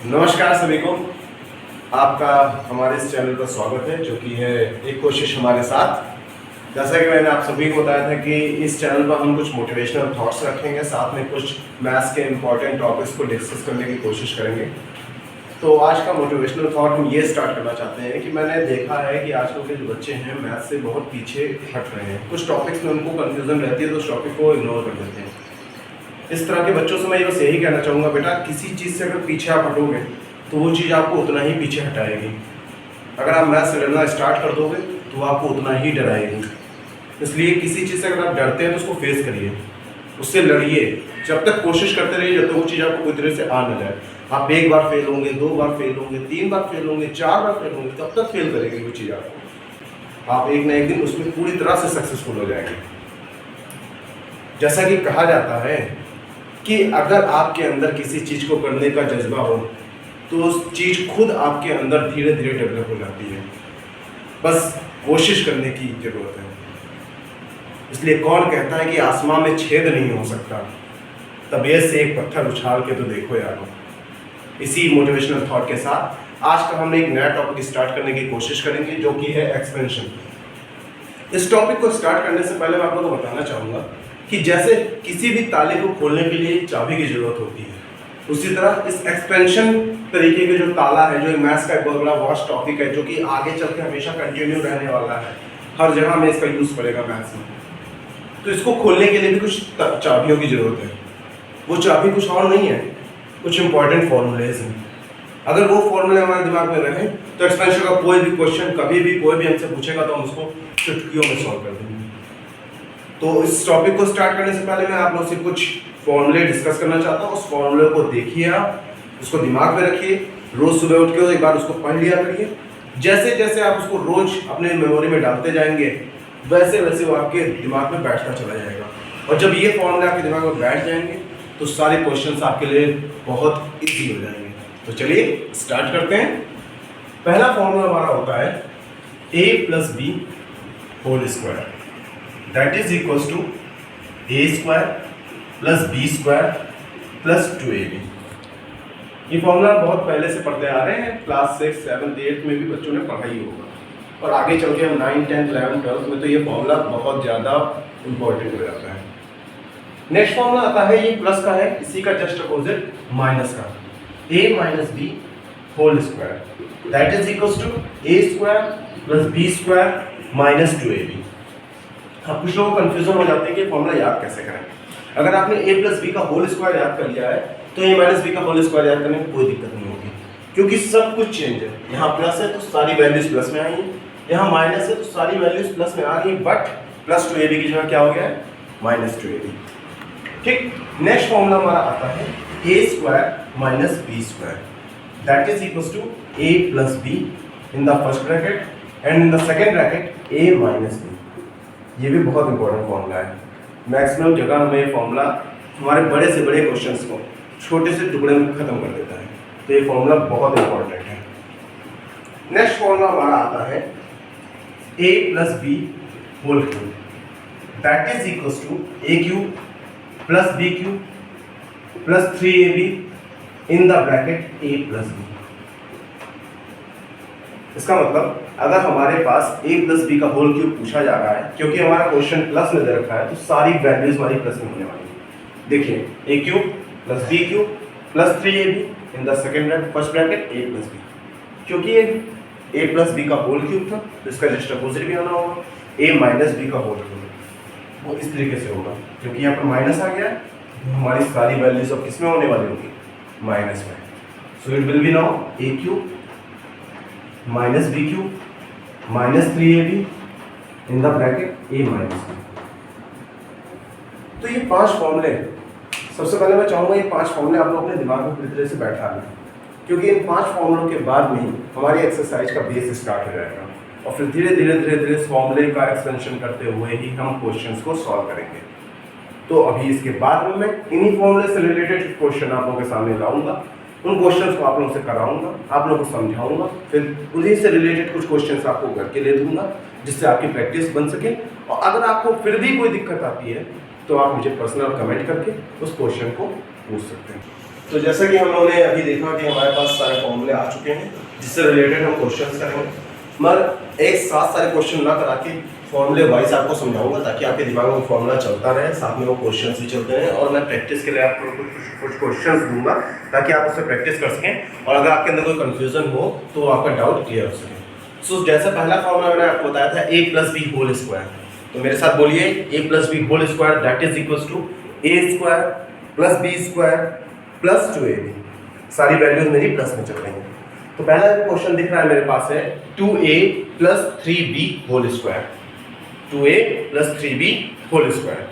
नमस्कार सभी को, आपका हमारे इस चैनल पर स्वागत है, जो कि है एक कोशिश हमारे साथ। जैसा कि मैंने आप सभी को बताया था कि इस चैनल पर हम कुछ मोटिवेशनल थॉट्स रखेंगे, साथ में कुछ मैथ्स के इम्पॉर्टेंट टॉपिक्स को डिस्कस करने की कोशिश करेंगे। तो आज का मोटिवेशनल थॉट हम ये स्टार्ट करना चाहते हैं कि मैंने देखा है कि आजकल के जो बच्चे हैं मैथ्स से बहुत पीछे हट रहे हैं। कुछ टॉपिक्स में उनको कन्फ्यूजन रहती है तो उस टॉपिक को इग्नोर कर देते हैं। इस तरह के बच्चों से मैं बस यही कहना चाहूँगा, बेटा किसी चीज़ से अगर पीछे आप हटोगे तो वो चीज़ आपको उतना ही पीछे हटाएगी। अगर आप मैथ्स से डरना स्टार्ट कर दोगे तो आपको उतना ही डराएगी। इसलिए किसी चीज़ से अगर आप डरते हैं तो उसको फेस करिए, उससे लड़िए, जब तक कोशिश करते रहिए जब तक वो चीज़ आपको कोई तरह से आ न जाए। आप एक बार फेल होंगे, 2 बार फेल होंगे, 3 बार फेल होंगे, 4 बार फेल होंगे, तब तक फेल करेगी वो चीज़ आपको। आप एक ना एक दिन उसमें पूरी तरह से सक्सेसफुल हो जाएंगे। जैसा कि कहा जाता है कि अगर आपके अंदर किसी चीज़ को करने का जज्बा हो तो उस चीज़ खुद आपके अंदर धीरे धीरे डेवलप हो जाती है, बस कोशिश करने की ज़रूरत है। इसलिए कौन कहता है कि आसमान में छेद नहीं हो सकता, तबीयत से एक पत्थर उछाल के तो देखो यारो। इसी मोटिवेशनल थॉट के साथ आज का हम एक नया टॉपिक स्टार्ट करने की कोशिश करेंगे, जो कि है एक्सपेंशन। इस टॉपिक को स्टार्ट करने से पहले मैं आप लोगों को बताना चाहूँगा कि जैसे किसी भी ताले को खोलने के लिए चाबी की ज़रूरत होती है, उसी तरह इस एक्सपेंशन तरीके के जो ताला है, जो एक मैथ्स का एक बहुत बड़ा वास्ट टॉपिक है, जो कि आगे चल के हमेशा कंटिन्यू रहने वाला है, हर जगह में इसका यूज़ पड़ेगा मैथ्स में। तो इसको खोलने के लिए भी कुछ चाबियों की ज़रूरत है। वो चाबी कुछ और नहीं है, कुछ इंपॉर्टेंट फॉर्मूलेज हैं। अगर वो फॉर्मूले हमारे दिमाग में रहे तो एक्सपेंशन का कोई भी क्वेश्चन कभी भी कोई भी हमसे पूछेगा तो हम उसको चुटकियों में सॉल्व कर देंगे। तो इस टॉपिक को स्टार्ट करने से पहले मैं आप लोग से कुछ फॉर्मूले डिस्कस करना चाहता हूँ। उस फॉर्मूले को देखिए, आप उसको दिमाग में रखिए, रोज़ सुबह उठ के एक बार उसको पढ़ लिया करिए। जैसे जैसे आप उसको रोज़ अपने मेमोरी में डालते जाएंगे वैसे वैसे वो आपके दिमाग में बैठता चला जाएगा। और जब ये फॉर्मूले आपके दिमाग में बैठ जाएंगे तो सारे क्वेश्चंस आपके लिए बहुत ईजी हो जाएंगे। तो चलिए स्टार्ट करते हैं। पहला फॉर्मूला हमारा होता है a + b whole square, that is equals to a² + b² + 2ab। ये फॉर्मूला बहुत पहले से पढ़ते आ रहे हैं, क्लास 6, 7, 8 में भी बच्चों ने पढ़ा ही होगा, और आगे चल के हम 9, 10, 11, 12 में तो ये फॉर्मूला बहुत ज़्यादा इम्पोर्टेंट हो जाता है। नेक्स्ट फॉर्मूला आता है, ये प्लस का है, इसी का जस्ट अपोजिट माइनस का, a - b whole square, that is equals to a² + b² - 2ab। अब कुछ लोगों को कंफ्यूजन हो जाते हैं कि फॉर्मूला याद कैसे करें। अगर आपने a + b का होल स्क्वायर याद कर लिया है तो a - b का होल स्क्वायर याद करने में कोई दिक्कत नहीं होगी, क्योंकि सब कुछ चेंज है। यहाँ प्लस है तो सारी वैल्यूज प्लस में आई हैं, यहाँ माइनस है तो सारी वैल्यूज प्लस में आ रही है, बट + 2ab की जगह क्या हो गया है, -2ab। ठीक, नेक्स्ट फॉर्मूला हमारा आता है a² - b², that is equals to a + b in the first bracket and in the second bracket a - b। ये भी बहुत इंपॉर्टेंट फॉर्मूला है। मैक्सिमम जगह हमें ये फॉर्मूला हमारे बड़े से बड़े क्वेश्चंस को छोटे से टुकड़े में खत्म कर देता है, तो ये फॉर्मूला बहुत इंपॉर्टेंट है। नेक्स्ट फॉर्मूला हमारा आता है a + b whole cube, that is equals to a³ + b³ + 3ab in the bracket a + b। इसका मतलब अगर हमारे पास a + b का होल क्यूब पूछा जा रहा है, क्योंकि हमारा क्वेश्चन प्लस में दे रखा है, तो सारी वैल्यूज हमारी प्लस में होने वाली है। देखिए a³ + b³ + 3ab in the second bracket, first bracket a + b। क्योंकि ये a + b का होल क्यूब था तो इसका जस्ट अपोजिट भी आना होगा, a - b का होल क्यूब। वो इस तरीके से होगा, क्योंकि यहाँ पर माइनस आ गया है तो हमारी सारी वैल्यूज अब किस में होने वाली होगी, माइनस में। So it will B now a³ - b³ - 3ab in the bracket a - b। तो ये 5 फॉर्मूले, सबसे पहले मैं चाहूँगा ये 5 फॉर्मूले आप लोग अपने दिमाग में पूरी तरह से बैठा लें, क्योंकि इन 5 फॉर्मूलों के बाद में ही हमारी एक्सरसाइज का बेस स्टार्ट हो जाएगा, और फिर धीरे धीरे इस फॉर्मूले का एक्सपेंशन करते हुए ही हम क्वेश्चंस को सॉल्व करेंगे। तो अभी इसके बाद में मैं इन्हीं फॉर्मूले से रिलेटेड क्वेश्चन आप लोगों के सामने लाऊंगा, उन क्वेश्चंस को आप लोगों से कराऊंगा, आप लोगों को समझाऊंगा, फिर उन्हीं से रिलेटेड कुछ क्वेश्चंस आपको करके ले दूंगा, जिससे आपकी प्रैक्टिस बन सके। और अगर आपको फिर भी कोई दिक्कत आती है तो आप मुझे पर्सनल कमेंट करके उस क्वेश्चन को पूछ सकते हैं। तो जैसा कि हम लोगों ने अभी देखा कि हमारे पास सारे फॉर्मूले आ चुके हैं जिससे रिलेटेड हम क्वेश्चंस करेंगे, मगर एक साथ सारे क्वेश्चन ना करा के फॉर्मूले वाइज आपको समझाऊंगा ताकि आपके दिमाग में फॉर्मूला चलता रहे, साथ में वो क्वेश्चंस भी चलते रहें, और मैं प्रैक्टिस के लिए आपको कुछ क्वेश्चंस दूंगा ताकि आप उससे प्रैक्टिस कर सकें और अगर आपके अंदर कोई कन्फ्यूजन हो तो आपका डाउट क्लियर हो सके। सो जैसा पहला फॉर्मूला मैंने आपको बताया था a plus B whole square, तो मेरे साथ बोलिए a plus B whole square that is equal to a square plus B square plus 2ab। सारी वैल्यूज मेरी प्लस में चल रही हैं। तो पहला क्वेश्चन दिख रहा है मेरे पास है 2a plus 3b whole square, 2a plus 3b whole square.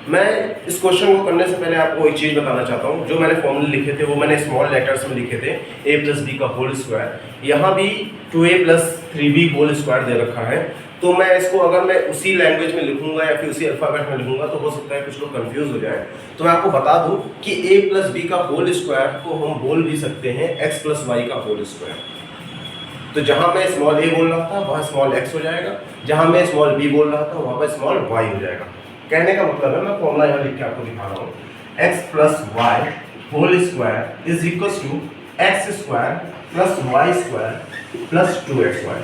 मैं इस क्वेश्चन को करने से पहले आपको एक चीज़ बताना चाहता हूँ। जो मैंने फॉर्मूले लिखे थे वो मैंने स्मॉल लेटर्स में लिखे थे, a प्लस बी का होल स्क्वायर। यहाँ भी 2a plus 3b whole square दे रखा है, तो मैं इसको अगर मैं उसी लैंग्वेज में लिखूंगा या फिर उसी अल्फ़ाबेट में लिखूंगा तो हो सकता है कुछ लोग कंफ्यूज हो जाए। तो मैं आपको बता दूं कि a प्लस बी का होल स्क्वायर को हम बोल भी सकते हैं x प्लस वाई का होल स्क्वायर। तो जहां मैं स्मॉल a बोल रहा था वहां स्मॉल x हो जाएगा, जहां मैं स्मॉल b बोल रहा था वहां पर स्मॉल y हो जाएगा। कहने का मतलब है, मैं फॉर्मूला यहाँ लिख के आपको दिखा रहा हूँ, x plus Y whole square is equal to X square plus Y square plus 2xy।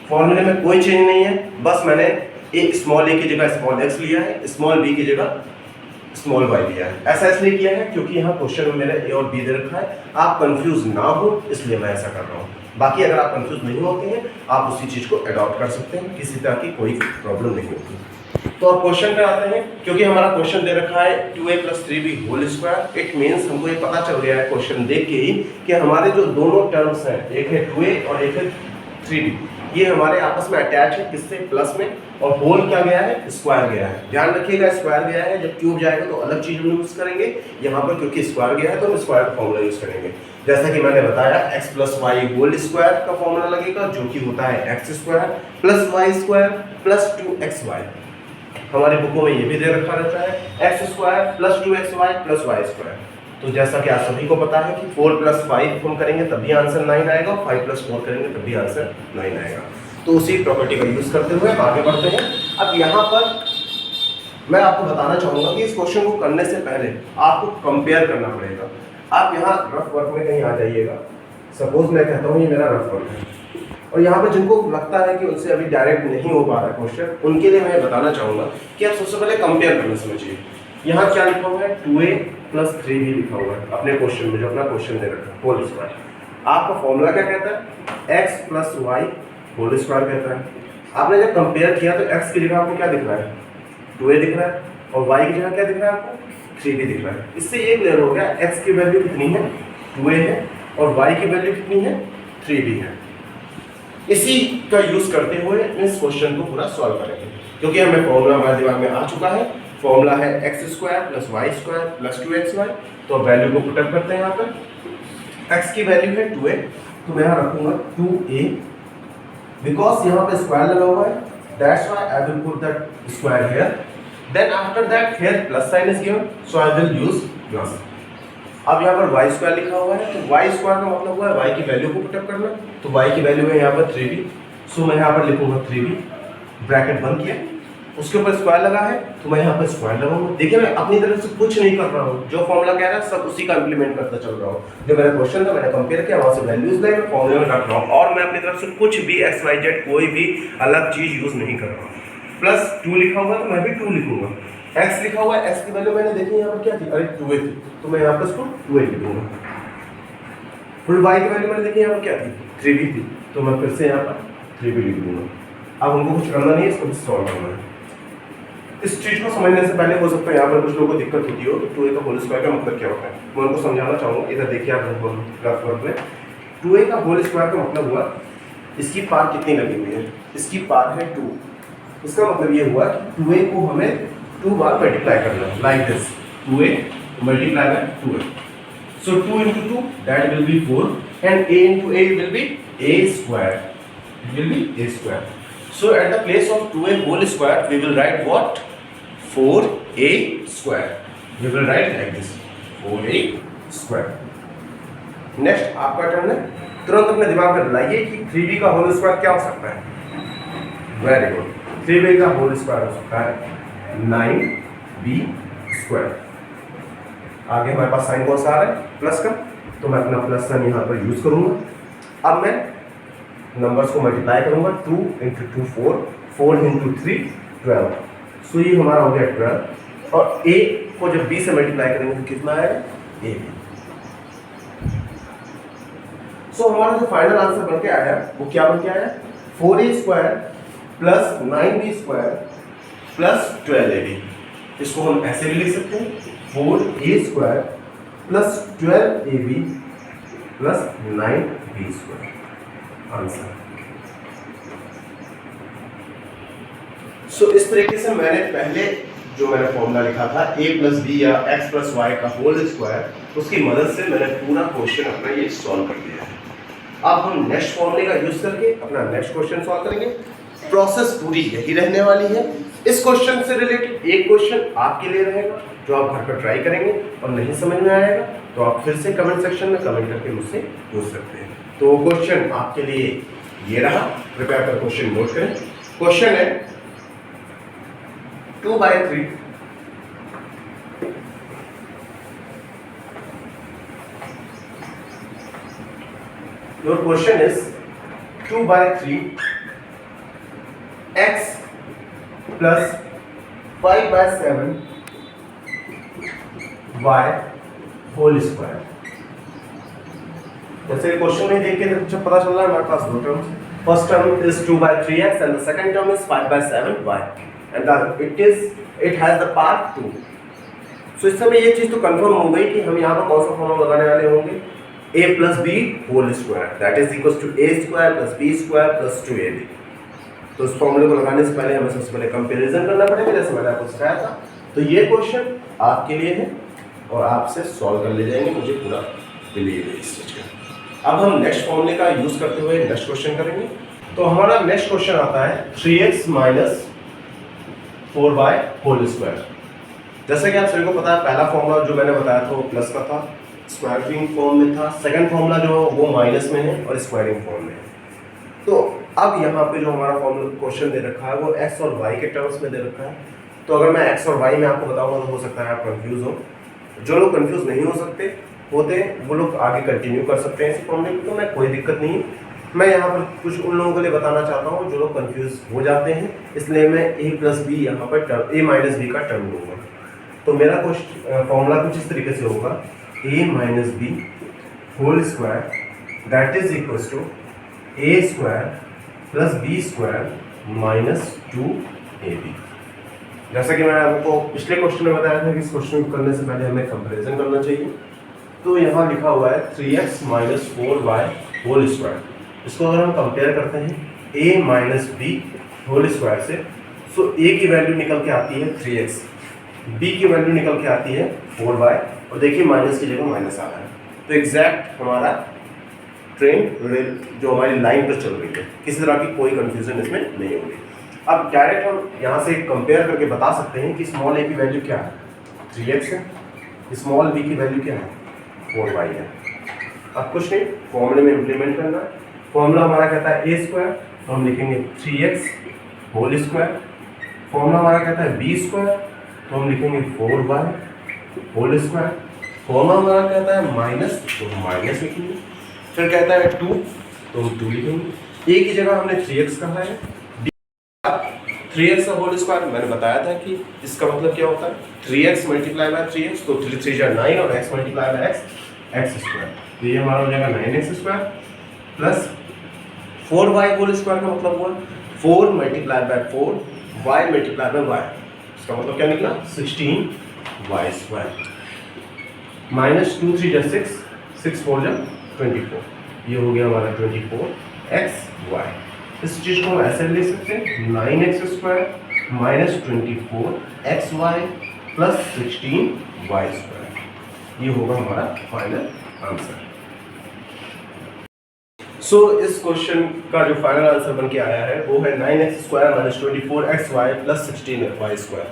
फॉर्मूले में कोई चेंज नहीं है, बस मैंने एक स्मॉल a की जगह स्मॉल x लिया है, स्मॉल b की जगह स्मॉल y लिया है। ऐसा इसलिए किया है क्योंकि यहाँ क्वेश्चन में मेरा a और b दे रखा है, आप कंफ्यूज ना हो इसलिए मैं ऐसा कर रहा हूँ। बाकी अगर आप कंफ्यूज नहीं होते हैं आप उसी चीज़ को अडॉप्ट कर सकते हैं, किसी तरह की कोई प्रॉब्लम नहीं होती। तो अब क्वेश्चन पे आते हैं। क्योंकि हमारा क्वेश्चन दे रखा है 2a plus 3b whole square, it means हमको ये पता चल गया है क्वेश्चन देख के ही कि हमारे जो दोनों टर्म्स हैं, एक है 2a और एक है 3b, ये हमारे आपस में अटैच है, किससे, प्लस में, और होल क्या गया है, स्क्वायर गया है। ध्यान रखिएगा स्क्वायर गया है, जब क्यूब जाएगा तो अलग चीज हम यूज करेंगे। यहाँ पर क्योंकि स्क्वायर गया है तो हम स्क्वायर का फॉर्मूला यूज करेंगे। जैसा कि मैंने बताया x plus Y whole square का फॉर्मूला लगेगा जो कि होता है X square plus Y square plus 2xy। हमारी बुकों में ये भी दे रखा रहता है X square plus 2xy plus Y square. तो जैसा कि आप सभी को पता है कि 4 प्लस 5 हम करेंगे तब भी आंसर 9 आएगा, 5 प्लस 4 करेंगे तब भी आंसर 9 आएगा। तो उसी प्रॉपर्टी का यूज करते हुए आगे बढ़ते हैं। अब यहाँ पर मैं आपको बताना चाहूँगा कि इस क्वेश्चन को करने से पहले आपको कंपेयर करना पड़ेगा। आप यहाँ रफ वर्क में कहीं आ जाइएगा। सपोज मैं कहता हूँ ये मेरा रफ वर्क है, और यहाँ पर जिनको लगता है कि उनसे अभी डायरेक्ट नहीं हो पा रहा क्वेश्चन, उनके लिए मैं बताना चाहूँगा कि आप सबसे पहले कंपेयर करना समझिए। यहाँ क्या लिखा हुआ है, 2a प्लस 3b लिखा हुआ है अपने क्वेश्चन में, जो अपना क्वेश्चन दे रखा है होल स्क्वायर। आपका फॉर्मूला क्या कहता है, x plus Y whole square कहता है। आपने जब कंपेयर किया तो x की जगह आपको क्या दिख रहा है, 2a दिख रहा है, और y की जगह क्या दिख रहा है आपको, 3b दिख रहा है। इससे ये क्लियर हो गया x की वैल्यू कितनी है, 2a है, और y की वैल्यू कितनी है, 3b है। इसी का यूज करते हुए इस क्वेश्चन को पूरा सॉल्व करेंगे, क्योंकि हमें फॉर्मूला हमारे दिमाग में आ चुका है। फॉर्मूला है X square plus Y square plus 2xy। तो वैल्यू को पुट अप करते हैं। यहाँ पर x की वैल्यू है 2a, तो मैं यहाँ रखूंगा 2a, बिकॉज यहाँ पे स्क्वायर लगा हुआ है, that's why I will put that square here. Then after that here plus sign is given, so I will use plus. अब यहाँ पर y स्क्वायर लिखा हुआ है, तो y स्क्वायर का मतलब हुआ है y की वैल्यू को पुट अप करना। तो y की वैल्यू है यहाँ पर 3b, सो मैं यहाँ पर लिखूंगा 3b, ब्रैकेट बंद किया, उसके ऊपर स्क्वायर लगा है तो मैं यहाँ पर स्क्वायर लगाऊंगा। देखिए मैं अपनी तरफ से कुछ नहीं कर रहा हूँ, जो फॉर्मूला कह रहा है सब उसी का इंप्लीमेंट करता चल रहा हूँ। जो मेरा क्वेश्चन था मैंने कंपेयर किया, वहाँ से वैल्यूज लाए, मैं फॉर्मूले में रख रहा हूँ, और मैं अपनी तरफ से कुछ भी XYZ कोई भी अलग चीज यूज नहीं कर रहा हूँ। प्लस 2 लिखा हुआ है तो मैं भी 2 लिखूंगा। x लिखा हुआ है, x की वैल्यू मैंने देखी यहाँ पर क्या थी, अरे 2a थी, तो मैं यहाँ पर इसको 2a लिखूंगा। फिर y की वैल्यू मैंने देखी यहाँ पर क्या थी, 3b थी, तो मैं फिर से यहाँ पर 3b लिख दूंगा। अब हमको कुछ करना नहीं है, इसको सॉल्व करना है। इस चीज को समझने से पहले हो सकता है यहाँ पर कुछ लोगों को दिक्कत होती हो, तो 2a का होल स्क्वायर का मतलब क्या होता है मैं उनको समझाना चाहूँगा। इधर देखिए आप ग्राफ वर्क में 2a का होल स्क्वायर का मतलब हुआ इसकी पार कितनी लगी हुई है, इसकी पार है 2। इसका मतलब ये हुआ कि 2a को हमें 2 बार मल्टीप्लाई करना है, like this 2a multiply by 2a। So 2 into 2 that will be 4 and a into a will be a square, it will be a square. So at the place of 2a whole square we will write what, 4a square. We will write like this 4a square. Next आपका turn है, तुरंत अपने दिमाग में लाइए कि 3b का whole square क्या हो सकता है। वेरी गुड, 3b का होल स्क्वायर हो सकता है 9b स्क्वायर। आगे हमारे पास साइन कौन सा आ रहा है, प्लस का, तो मैं अपना प्लस साइन यहाँ पर यूज करूँगा। अब मैं नंबर्स को मल्टीप्लाई करूँगा, 2 × 2 4, 4 × 3 12, सो ये हमारा हो गया 12, और a को जब b से मल्टीप्लाई करेंगे तो कितना आएगा, a b। सो हमारा जो फाइनल आंसर बन के आया वो क्या बन के आया, 4a² plus 9b² plus 12ab। इसको हम ऐसे भी लिख सकते हैं, 4a² plus 12ab plus 9b²। Answer. सो इस तरीके से मैंने पहले जो मैंने फॉर्मूला लिखा था a + b या x + y का होल स्क्वायर, उसकी मदद से मैंने पूरा क्वेश्चन अपना ये सॉल्व कर दिया है। अब हम नेक्स्ट फॉर्मूले का यूज करके अपना नेक्स्ट क्वेश्चन सॉल्व करेंगे। प्रोसेस पूरी यही रहने वाली है। इस क्वेश्चन से रिलेटेड एक क्वेश्चन आपके लिए रहेगा जो आप घर पर ट्राई करेंगे, और नहीं समझ में आएगा तो आप फिर से कमेंट सेक्शन में कमेंट करके मुझसे पूछ सकते हैं। तो क्वेश्चन आपके लिए ये रहा, कृपया कर क्वेश्चन नोट करें। क्वेश्चन है 2/3 Your question is 2/3 x plus 5/7 y होल स्क्वायर। जैसे क्वेश्चन में देख के जब पता चल रहा है हमारे पास दो terms, first term is 2/3x and the second term is 5/7y and it has the part 2। सो इस समय ये चीज तो कंफर्म हो गई कि हम यहाँ पर कौन सा फॉर्मूला लगाने वाले होंगे, a + b whole square that is equal to a² + b² + 2ab। तो इस फॉर्मूले को लगाने से पहले हमें सबसे पहले कंपैरिजन करना पड़ेगा, जैसे मैंने आपको सिखाया था। तो ये क्वेश्चन आपके लिए है और आपसे सॉल्व कर ले जाएंगे, मुझे पूरा बिलीव है इस चीज का। अब हम नेक्स्ट फॉर्मूले का यूज करते हुए नेक्स्ट क्वेश्चन करेंगे। तो हमारा नेक्स्ट क्वेश्चन आता है 3x - 4y होल स्क्वायर। जैसे कि आप सभी को पता है, पहला फॉर्मूला जो मैंने बताया था वो प्लस का था, स्क्वायरिंग फॉर्म में था। सेकंड फॉर्मूला जो वो माइनस में है और स्क्वायरिंग फॉर्म में है। तो अब यहाँ पे जो हमारा फॉर्मूला क्वेश्चन दे रखा है वो x और y के टर्म्स में दे रखा है। तो अगर मैं x और y में आपको बताऊंगा तो हो सकता है आप कंफ्यूज हो। जो लोग कंफ्यूज नहीं हो सकते होते वो लोग आगे कंटिन्यू कर सकते हैं इस फॉर्मूले को, तो मैं कोई दिक्कत नहीं। मैं यहाँ पर कुछ उन लोगों के लिए बताना चाहता हूँ जो लोग कंफ्यूज हो जाते हैं, इसलिए मैं a + b यहाँ पर a - b का टर्म लूँगा। तो मेरा फॉर्मूला कुछ इस तरीके से होगा, a - b whole square that is equal to a² + b² - 2ab। जैसा कि मैंने आपको पिछले क्वेश्चन में बताया था कि इस क्वेश्चन को करने से पहले हमें कंपैरिजन करना चाहिए। तो यहाँ लिखा हुआ है 3x - 4y होल स्क्वायर। इसको अगर हम कंपेयर करते हैं a - b होल स्क्वायर से, सो a की वैल्यू निकल के आती है 3x, b की वैल्यू निकल के आती है 4y, और देखिए माइनस की जगह माइनस आ रहा है। तो एग्जैक्ट हमारा ट्रेन जो हमारी लाइन पर चल रही है, किसी तरह की कोई कंफ्यूजन इसमें नहीं होगी। अब डायरेक्ट हम यहाँ से कंपेयर करके बता सकते हैं कि स्मॉल a की वैल्यू क्या है, 3x है, स्मॉल b की वैल्यू क्या है, 4y है। अब कुछ नहीं, फॉर्मूले में इंप्लीमेंट करना है। फॉर्मूला हमारा कहता है a², तो हम लिखेंगे 3x होल स्क्वायर। फॉर्मूला हमारा कहता है b², तो हम लिखेंगे 4y होल स्क्वायर। फॉर्मूला हमारा कहता है माइनस, तो हम माइनस लिखेंगे। फिर कहता है 2, तो हम 2 लिखेंगे। a की जगह हमने 3x कहा है, 3x का होल स्क्वायर मैंने बताया था कि इसका मतलब क्या होता है, 3x × 3x, तो 3 3 जा 9 और x × x² तो ये हमारा हो जाएगा 9x² plus 4y whole square का मतलब हुआ 4 × 4 y × y। इसका मतलब क्या निकला, 16y² माइनस 2 3 जा 6, 6 4 जा 24, ये हो गया हमारा 24xy। इस चीज को हम ऐसे लिख सकते हैं 9x² - 24xy प्लस 16y²। ये होगा हमारा फाइनल आंसर। सो इस क्वेश्चन का जो फाइनल आंसर बन के आया है वो है 9x² - 24xy प्लस 16y²।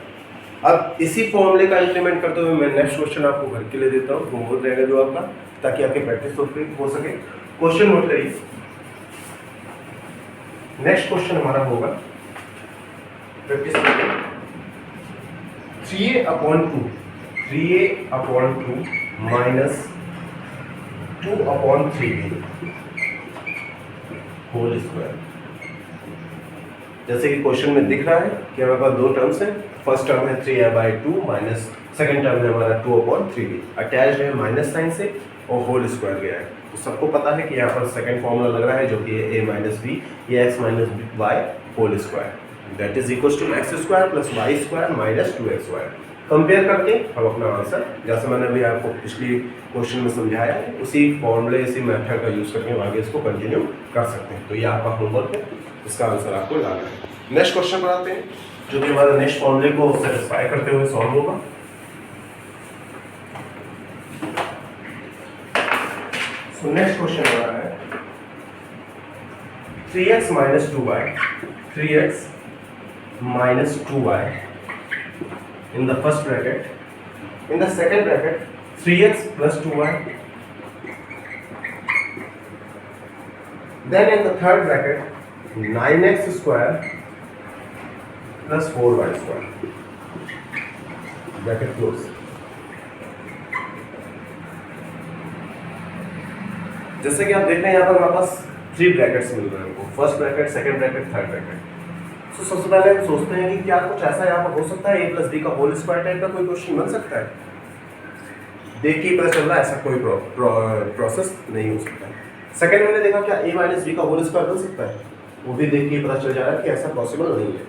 अब इसी फॉर्मूले का इंप्लीमेंट करते हुए मैं नेक्स्ट क्वेश्चन आपको घर के लिए देता हूँ, होमवर्क रहेगा जो आपका, ताकि आपकी प्रैक्टिस हो सके। क्वेश्चन नोट करिए। नेक्स्ट क्वेश्चन हमारा होगा 3a/2 3a/2 minus 2/3b whole square. जैसे कि क्वेश्चन में दिख रहा है कि हमारे पास दो टर्म्स हैं। फर्स्ट टर्म है 3a/2 माइनस सेकेंड टर्म है हमारा 2/3b, अटैच है माइनस साइन से और होल स्क्वायर गया है। तो सबको पता है कि यहाँ पर सेकंड फॉर्मूला लग रहा है जो कि a माइनस बी, ये x minus Y whole square, that is equal to X square plus Y square minus 2xy। Compare करके हम अपना आंसर, जैसे मैंने अभी आपको पिछली क्वेश्चन में समझाया है, उसी फॉर्मूले इसी मेथड का यूज़ करके हम आगे इसको कंटिन्यू कर सकते हैं। तो ये आपका होमवर्क है, इसका आंसर आपको लाना है। नेक्स्ट क्वेश्चन पर आते हैं जो कि हमारे नेक्स्ट फॉर्मूले को सेटिस्फाई करते हुए सॉल्व होगा। तो नेक्स्ट क्वेश्चन हमारा है 3x minus 2y, 3x minus 2y in the first bracket, in the second bracket 3x plus 2y, then in the third bracket 9x square plus 4y square, bracket close। जैसे कि आप देख रहे हैं यहाँ पर हमारे पास 3 ब्रैकेट्स मिल रहे हैं हमको, first bracket, second bracket, third bracket. तो सबसे पहले हम सोचते हैं कि क्या कुछ ऐसा यहाँ पर हो सकता है a प्लस बी का होल स्क्वायर टाइप का कोई क्वेश्चन बन सकता है। देख के पता चल रहा है ऐसा कोई प्रोसेस नहीं हो सकता है। सेकंड मैंने देखा क्या a माइनस बी का होल स्क्वायर बन सकता है, वो भी देख के पता चल जा रहा है कि ऐसा पॉसिबल नहीं है।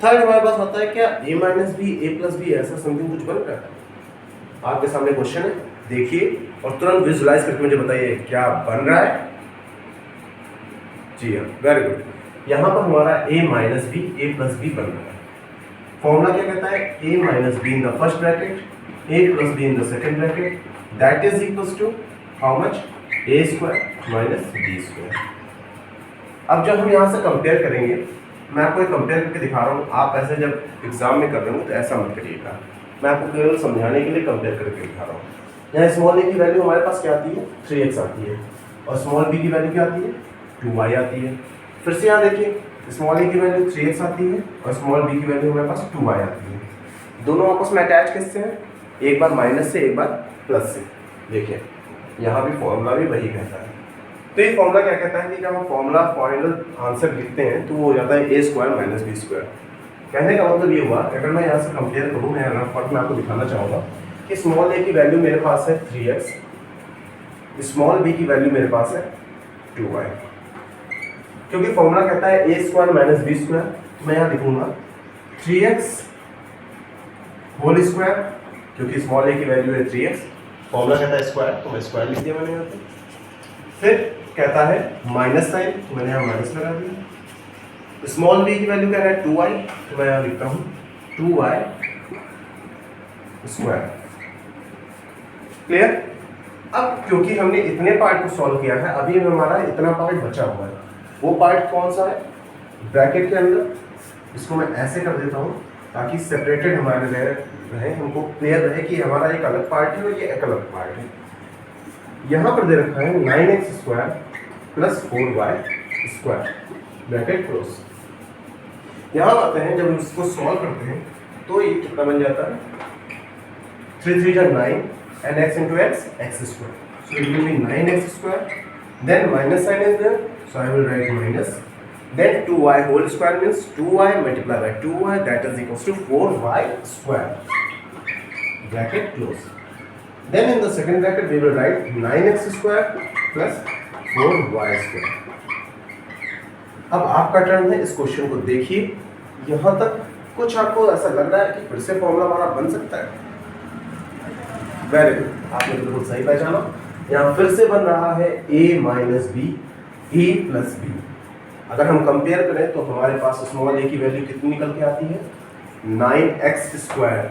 थर्ड हमारे पास आता है क्या a minus B, a plus B, ऐसा समथिंग कुछ बन रहा है। आपके सामने क्वेश्चन है, देखिए और तुरंत विजुलाइज करके मुझे बताइए क्या बन रहा है। जी हाँ, वेरी गुड। यहाँ पर हमारा a minus B, a plus b बन रहा है। फॉर्मूला क्या कहता है, a minus b in the first bracket, a plus b in the second bracket, that is equals to how much, a square minus b square. अब जब हम यहाँ से कंपेयर करेंगे, मैं आपको कंपेयर करके दिखा रहा हूँ, आप ऐसे जब एग्जाम में कर रहे हो तो ऐसा मत करिएगा, मैं आपको केवल समझाने के लिए कंपेयर करके दिखा रहा हूँ। यहाँ स्मॉल a की वैल्यू हमारे पास क्या आती है, 3x आती है, और स्मॉल b की वैल्यू क्या आती है, 2y आती है। फिर से यहाँ देखिए, स्मॉल a की वैल्यू 3x आती है और स्मॉल b की वैल्यू हमारे पास 2y आती है। दोनों आपस में अटैच किससे हैं, एक बार माइनस से एक बार प्लस से। देखिए यहाँ भी फॉर्मूला भी वही कहता है। तो ये फॉर्मूला क्या कहता है कि जब हम फॉर्मूला फाइनल आंसर लिखते हैं तो वो हो जाता है a square minus b square. कहने का मतलब ये हुआ, अगर मैं यहाँ से कंपेयर करूँ, मैं रफ वर्क में आपको दिखाना चाहूँगा कि स्मॉल a की वैल्यू मेरे पास है 3x, स्मॉल b की वैल्यू मेरे पास है 2y। क्योंकि फॉर्मूला कहता है a square minus b square, तो मैं यहाँ लिखूंगा 3x होल स्क्वायर, क्योंकि स्मॉल a की वैल्यू है 3x, फॉर्मूला कहता है स्क्वायर, तो मैं स्क्वायर लिख दिया मैंने यहाँ पे। फिर कहता है माइनस साइन, तो मैंने यहाँ माइनस लगा दिया। स्मॉल b की वैल्यू क्या है 2y, तो मैं यहाँ लिखता हूँ 2y स्क्वायर। क्लियर। अब क्योंकि हमने इतने पार्ट को सॉल्व किया है, अभी हमारा इतना पार्ट बचा हुआ है। वो पार्ट कौन सा है, ब्रैकेट के अंदर, इसको मैं ऐसे कर देता हूँ ताकि सेपरेटेड हमारे रहे, हमको क्लियर रहे कि हमारा एक अलग पार्ट है और ये एक अलग पार्ट है। यहाँ पर दे रखा है 9x square plus 4y square, bracket close. यहाँ आते हैं, जब इसको सॉल्व करते हैं तो ये कितना बन जाता है, 3 3 जा 9 and x into x, x square. So it will be 9x square. Then minus sign is there, so I will write minus. Then 2y whole square means 2y multiplied by 2y, that is equals to 4y square. Bracket close. Then in the second bracket we will write 9x square plus 4y square. अब आपका turn है, इस question को देखिए। यहाँ तक कुछ आपको ऐसा लग रहा है कि फिर से फॉर्मूला हमारा बन सकता है। वेरी गुड, आपने बिल्कुल सही पहचाना। यहाँ फिर से बन रहा है a minus B, a plus b. अगर हम कंपेयर करें तो हमारे पास स्मॉल a की वैल्यू कितनी निकल के आती है, 9x स्क्वायर।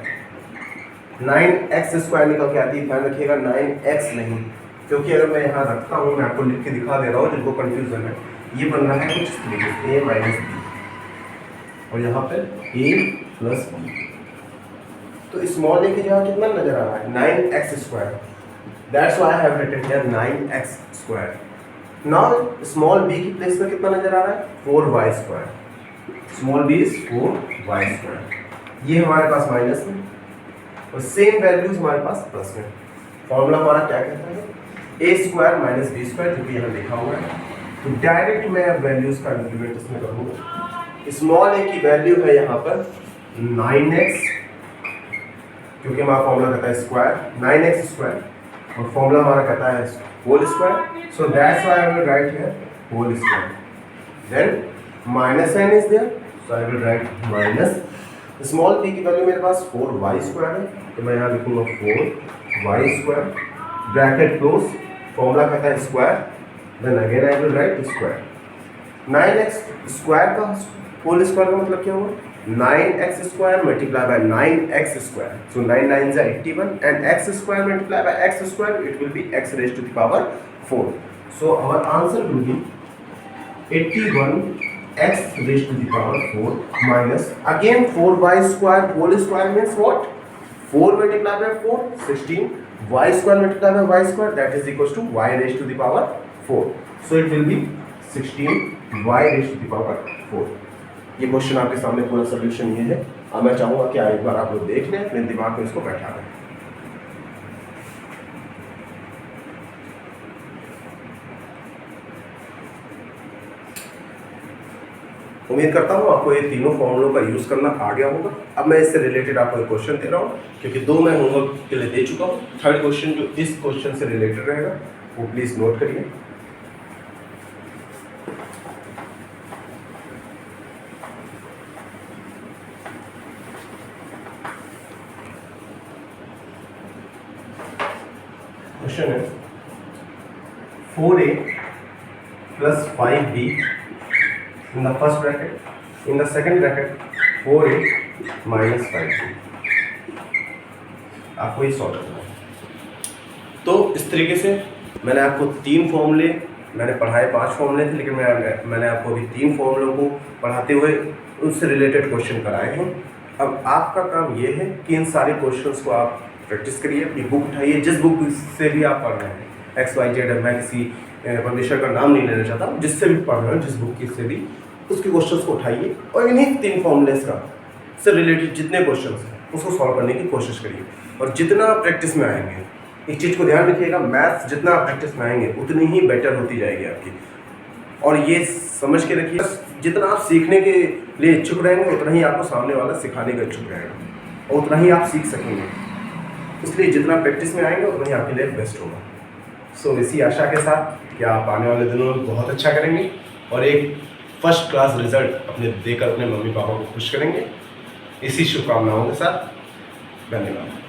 9x स्क्वायर निकल के आती है, ध्यान रखिएगा 9x नहीं, क्योंकि अगर मैं यहाँ रखता हूँ, मैं आपको लिख के दिखा दे रहा हूँ जिनको कंफ्यूजन है, ये बन रहा है कुछ इस तरीके a माइनस बी और यहाँ पे a प्लस बी। तो स्मॉल a की जगह कितना नजर आ रहा है, 9x square. That's why I have written here 9x square. Now small b की प्लेस में कितना नजर आ रहा है, 4y square. Small b is 4y square. ये हमारे पास माइनस में, और सेम वैल्यूज हमारे पास प्लस में। फॉर्मूला हमारा क्या कहता है, ए स्क्वायर माइनस बी स्क्वायर, जो कि यहाँ लिखा हुआ है। तो डायरेक्ट मैं अब वैल्यूज का इंक्रीमेंट इसमें करूँगा। स्मॉल ए की वैल्यू है यहाँ पर 9x, क्योंकि हमारा फॉर्मूला कहता है स्क्वायर 9x स्क्वायर, और फॉर्मूला हमारा कहता है whole square, so that's why I will write here whole square. Then minus n is there, so I will write minus small p की वैल्यू मेरे पास 4y स्क्वायर है, तो मैं यहाँ लिखूंगा 4y square, bracket close, formula कहता है square, then again I will write square. 9x square का होल स्क्वायर का मतलब क्या हुआ, 9x square multiply by 9x square, so 9 9 जा 81 and x square multiply by x square, it will be x raised to the power 4। So our answer will be 81 x raised to the power 4 minus again 4y square whole square means what, 4 multiplied by 4 16, y square multiplied by y square, that is equals to y raised to the power 4, so it will be 16 y raised to the power 4। ये question आपके सामने पूरा solution ये है। अब मैं चाहूँगा कि एक बार आप लोग देख लें, अपने दिमाग में इसको बैठा लें। उम्मीद करता हूँ आपको ये तीनों फॉर्मूलों का यूज़ करना आ गया होगा। अब मैं इससे रिलेटेड आपको एक क्वेश्चन दे रहा हूँ, क्योंकि 2 मैं होमवर्क के लिए दे चुका हूँ। थर्ड क्वेश्चन जो इस क्वेश्चन से रिलेटेड रहेगा वो प्लीज़ नोट करिए। क्वेश्चन है 4a plus 5b in the first bracket, in the second bracket 4a minus 5b। आपको ये सॉल्व करना है। तो इस तरीके से मैंने आपको 3 फॉर्मूले, मैंने पढ़ाए 5 फॉर्मूले थे, लेकिन मैंने आपको अभी 3 फॉर्मूलों को पढ़ाते हुए उनसे रिलेटेड क्वेश्चन कराए हैं। अब आपका काम ये है कि इन सारे क्वेश्चंस को आप प्रैक्टिस करिए, अपनी बुक उठाइए, जिस बुक से भी आप पढ़ रहे हैं, XYZ, मैं किसी पब्लिशर का नाम नहीं लेना चाहता, जिससे भी पढ़ रहे हो, जिस बुक की से भी, उसके क्वेश्चंस को उठाइए और इन्हीं 3 फॉर्मूलेस का से रिलेटेड जितने क्वेश्चंस हैं उसको सॉल्व करने की कोशिश करिए। और जितना आप प्रैक्टिस में आएंगे, एक चीज़ को ध्यान रखिएगा, मैथ्स जितना आप प्रैक्टिस में आएंगे उतनी ही बेटर होती जाएगी आपकी। और ये समझ के रखिए, जितना आप सीखने के लिए इच्छुक रहेंगे उतना ही आपको सामने वाला सिखाने का इच्छुक रहेगा, और उतना ही आप सीख सकेंगे। इसलिए जितना प्रैक्टिस में आएंगे उतना ही आपके लिए बेस्ट होगा। सो इसी आशा के साथ कि आप आने वाले दिनों में बहुत अच्छा करेंगे और एक फर्स्ट क्लास रिजल्ट अपने देकर अपने मम्मी पापा को खुश करेंगे। इसी शुभकामनाओं के साथ धन्यवाद।